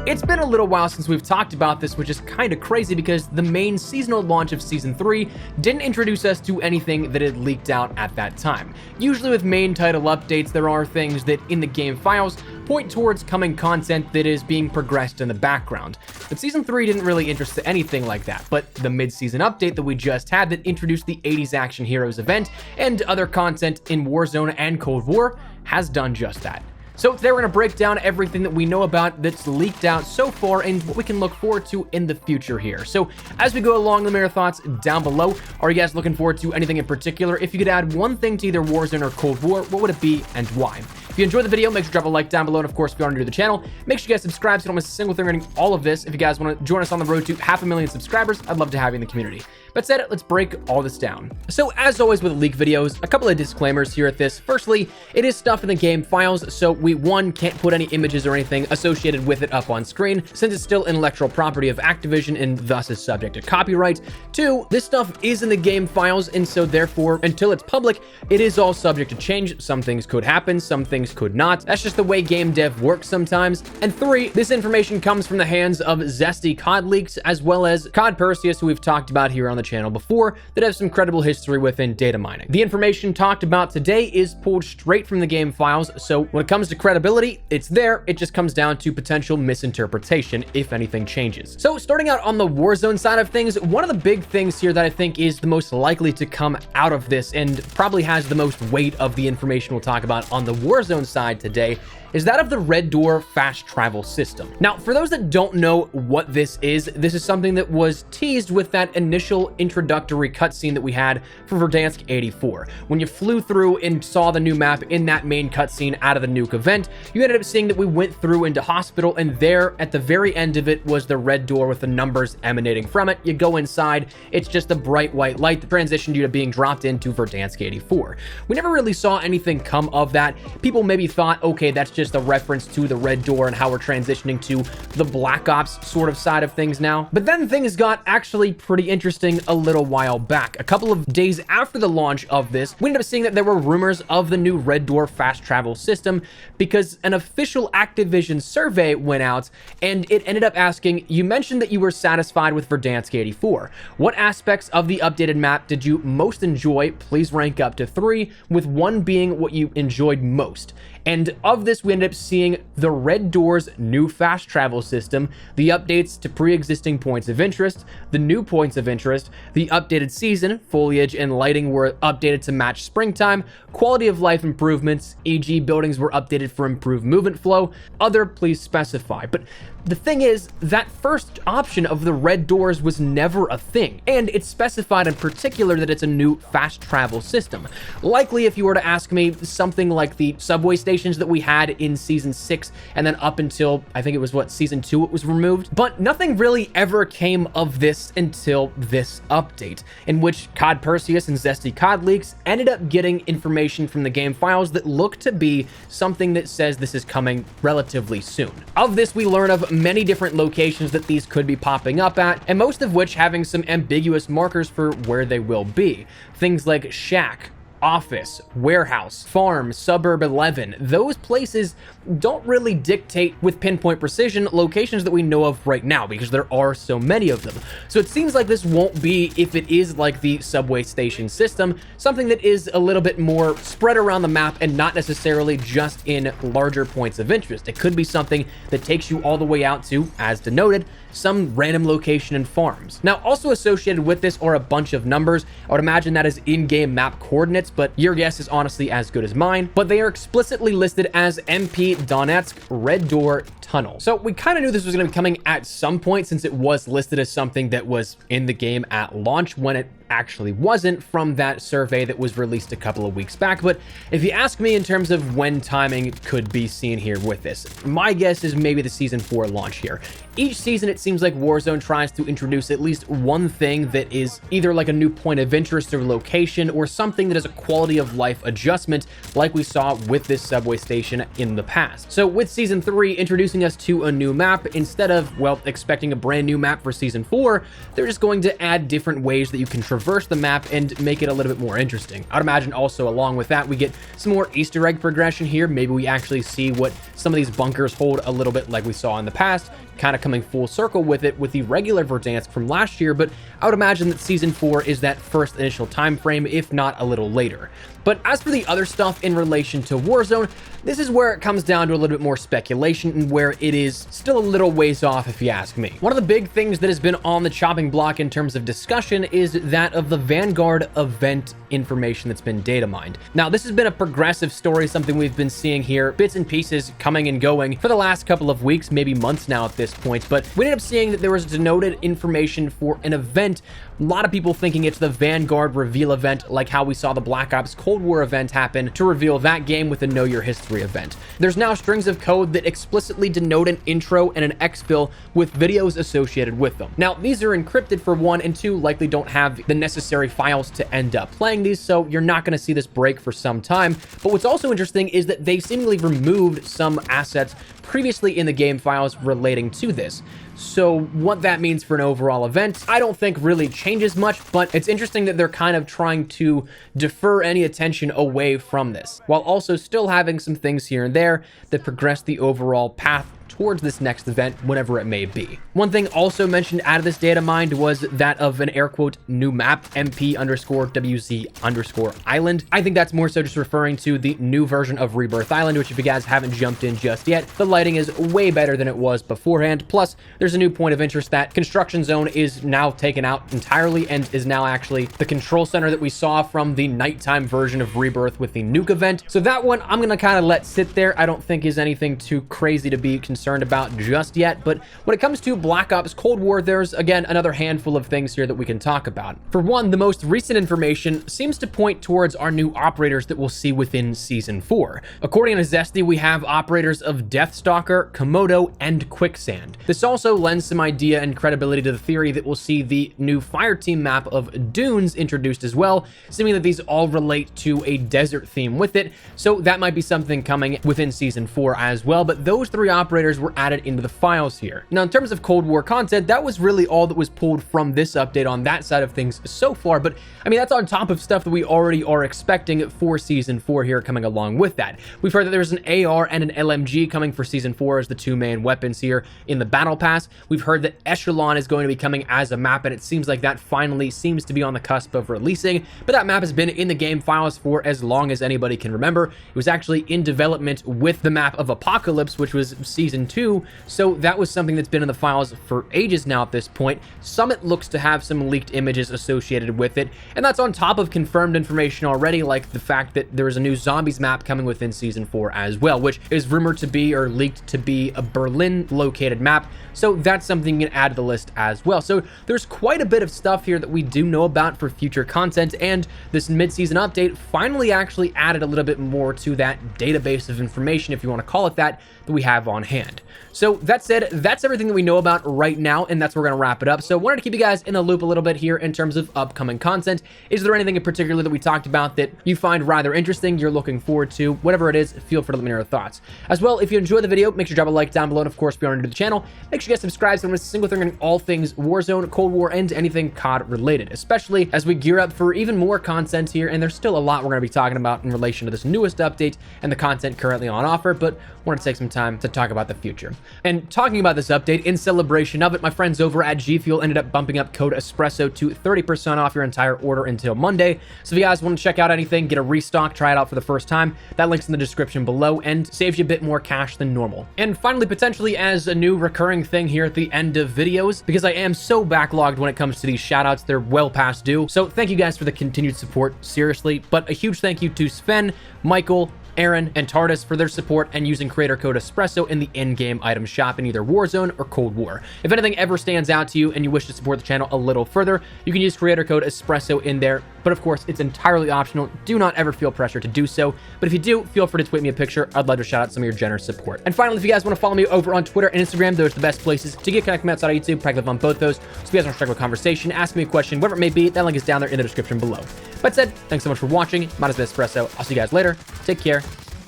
It's been a little while since we've talked about this, which is kind of crazy because the main seasonal launch of Season 3 didn't introduce us to anything that had leaked out at that time. Usually with main title updates, there are things that in the game files point towards coming content that is being progressed in the background. But Season 3 didn't really interest anything like that, but the mid-season update that we just had that introduced the 80s Action Heroes event and other content in Warzone and Cold War has done just that. So today we're going to break down everything that we know about that's leaked out so far and what we can look forward to in the future here. So as we go along, let me know your thoughts down below. Are you guys looking forward to anything in particular? If you could add one thing to either Warzone or Cold War, what would it be and why? If you enjoyed the video, make sure to drop a like down below. And of course, if you're new to the channel, make sure you guys subscribe so you don't miss a single thing regarding all of this. If you guys want to join us on the road to 500,000 subscribers, I'd love to have you in the community. But said, let's break all this down. So as always with leak videos, a couple of disclaimers here at this. Firstly, it is stuff in the game files, so we, one, can't put any images or anything associated with it up on screen, since it's still intellectual property of Activision and thus is subject to copyright. Two, this stuff is in the game files, and so therefore, until it's public, it is all subject to change. Some things could happen, some things could not. That's just the way game dev works sometimes. And three, this information comes from the hands of Zesty COD leaks, as well as COD Perseus, who we've talked about here on the channel before, that have some credible history within data mining. The information talked about today is pulled straight from the game files, so when it comes to credibility, it's there. It just comes down to potential misinterpretation if anything changes. So starting out on the Warzone side of things, one of the big things here that I think is the most likely to come out of this and probably has the most weight of the information we'll talk about on the Warzone side today is that of the Red Door fast travel system. Now, for those that don't know what this is something that was teased with that initial introductory cutscene that we had for Verdansk 84. When you flew through and saw the new map in that main cutscene out of the nuke event, you ended up seeing that we went through into hospital, and there at the very end of it was the red door with the numbers emanating from it. You go inside, it's just a bright white light that transitioned you to being dropped into Verdansk 84. We never really saw anything come of that. People maybe thought, okay, that's just a reference to the red door and how we're transitioning to the Black Ops sort of side of things now. But then things got actually pretty interesting a little while back. A couple of days after the launch of this, we ended up seeing that there were rumors of the new Red Door fast travel system because an official Activision survey went out and it ended up asking, you mentioned that you were satisfied with Verdansk 84. What aspects of the updated map did you most enjoy? Please rank up to 3, with 1 being what you enjoyed most. And of this, we ended up seeing the Red Door's new fast travel system, the updates to pre-existing points of interest, the new points of interest, the updated season, foliage and lighting were updated to match springtime, quality of life improvements, e.g. buildings were updated for improved movement flow, other please specify. But the thing is, that first option of the red doors was never a thing, and it's specified in particular that it's a new fast travel system. Likely, if you were to ask me, something like the subway stations that we had in Season 6, and then up until, I think it was, Season 2 it was removed. But nothing really ever came of this until this update, in which COD Perseus and Zesty COD leaks ended up getting information from the game files that look to be something that says this is coming relatively soon. Of this, we learn of many different locations that these could be popping up at, and most of which having some ambiguous markers for where they will be. Things like shack, office, warehouse, farm, suburb 11. Those places don't really dictate with pinpoint precision locations that we know of right now because there are so many of them. So it seems like this won't be, if it is like the subway station system, something that is a little bit more spread around the map and not necessarily just in larger points of interest. It could be something that takes you all the way out to, as denoted, some random location in farms. Now, also associated with this are a bunch of numbers. I would imagine that is in-game map coordinates, but your guess is honestly as good as mine. But they are explicitly listed as MP Donetsk Red Door Tunnel. So we kind of knew this was going to be coming at some point since it was listed as something that was in the game at launch when it actually wasn't from that survey that was released a couple of weeks back. But if you ask me in terms of when timing could be seen here with this, my guess is maybe the Season 4 launch here. Each season, it seems like Warzone tries to introduce at least one thing that is either like a new point of interest or location or something that is a quality of life adjustment like we saw with this subway station in the past. So with Season 3 introducing us to a new map, instead of, well, expecting a brand new map for Season 4, they're just going to add different ways that you can traverse the map and make it a little bit more interesting. I'd imagine also along with that, we get some more Easter egg progression here. Maybe we actually see what some of these bunkers hold a little bit like we saw in the past. kind of coming full circle with it with the regular Verdansk from last year, but I would imagine that Season 4 is that first initial time frame, if not a little later. But as for the other stuff in relation to Warzone, this is where it comes down to a little bit more speculation and where it is still a little ways off if you ask me. One of the big things that has been on the chopping block in terms of discussion is that of the Vanguard Event information that's been data mined. Now, this has been a progressive story, something we've been seeing here, bits and pieces coming and going for the last couple of weeks, maybe months now at this point, but we ended up seeing that there was denoted information for an event. A lot of people thinking it's the Vanguard reveal event, like how we saw the Black Ops Cold War event happen to reveal that game with the Know Your History event. There's now strings of code that explicitly denote an intro and an exfil with videos associated with them. Now, these are encrypted for one, and two, likely don't have the necessary files to end up playing these, so you're not going to see this break for some time. But what's also interesting is that they seemingly removed some assets previously in the game files relating to this. So what that means for an overall event, I don't think really changes much, but it's interesting that they're kind of trying to defer any attention away from this, while also still having some things here and there that progress the overall path towards this next event, whenever it may be. One thing also mentioned out of this data mined was that of an air quote new map, MP_WZ_Island. I think that's more so just referring to the new version of Rebirth Island, which if you guys haven't jumped in just yet, the lighting is way better than it was beforehand. Plus, there's a new point of interest that construction zone is now taken out entirely and is now actually the control center that we saw from the nighttime version of Rebirth with the nuke event. So that one I'm gonna kind of let sit there. I don't think is anything too crazy to be concerned about just yet, but when it comes to Black Ops Cold War, there's again another handful of things here that we can talk about. For one, the most recent information seems to point towards our new operators that we'll see within Season 4. According to Zesty, we have operators of Deathstalker, Komodo, and Quicksand. This also lends some idea and credibility to the theory that we'll see the new Fireteam map of Dunes introduced as well, seeming that these all relate to a desert theme with it, so that might be something coming within Season 4 as well, but those three operators were added into the files here. Now, in terms of Cold War content, that was really all that was pulled from this update on that side of things so far, but I mean, that's on top of stuff that we already are expecting for Season 4 here coming along with that. We've heard that there's an AR and an LMG coming for Season 4 as the two main weapons here in the Battle Pass. We've heard that Echelon is going to be coming as a map, and it seems like that finally seems to be on the cusp of releasing, but that map has been in the game files for as long as anybody can remember. It was actually in development with the map of Apocalypse, which was Season 2, so that was something that's been in the files for ages now at this point. Summit looks to have some leaked images associated with it, and that's on top of confirmed information already, like the fact that there is a new Zombies map coming within Season 4 as well, which is rumored to be, or leaked to be, a Berlin located map, so that's something you can add to the list as well. So there's quite a bit of stuff here that we do know about for future content, and this mid-season update finally actually added a little bit more to that database of information, if you want to call it that we have on hand. So that said, that's everything that we know about right now, and that's where we're going to wrap it up. So wanted to keep you guys in the loop a little bit here in terms of upcoming content. Is there anything in particular that we talked about that you find rather interesting, you're looking forward to? Whatever it is, feel free to let me know your thoughts. As well, if you enjoyed the video, make sure to drop a like down below, and of course, if you're new to the channel, make sure you guys subscribe so you don't miss a single thing on all things Warzone, Cold War, and anything COD related, especially as we gear up for even more content here, and there's still a lot we're going to be talking about in relation to this newest update and the content currently on offer, but wanted to take some time to talk about the future. And talking about this update, in celebration of it, my friends over at G Fuel ended up bumping up code ESPRESSO to 30% off your entire order until Monday. So if you guys want to check out anything, get a restock, try it out for the first time, that link's in the description below and saves you a bit more cash than normal. And finally, potentially as a new recurring thing here at the end of videos, because I am so backlogged when it comes to these shoutouts, they're well past due. So thank you guys for the continued support, seriously. But a huge thank you to Sven, Michael, Aaron, and Tardis for their support and using creator code ESPRESSO in the in-game item shop in either Warzone or Cold War. If anything ever stands out to you and you wish to support the channel a little further, you can use creator code ESPRESSO in there, but of course, it's entirely optional. Do not ever feel pressure to do so, but if you do, feel free to tweet me a picture. I'd love to shout out some of your generous support. And finally, if you guys want to follow me over on Twitter and Instagram, those are the best places to get connected from outside of YouTube, practically on both those. So if you guys want to strike a conversation, ask me a question, whatever it may be, that link is down there in the description below. That said, thanks so much for watching. My name is ESPRESSO. I'll see you guys later. Take care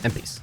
and peace.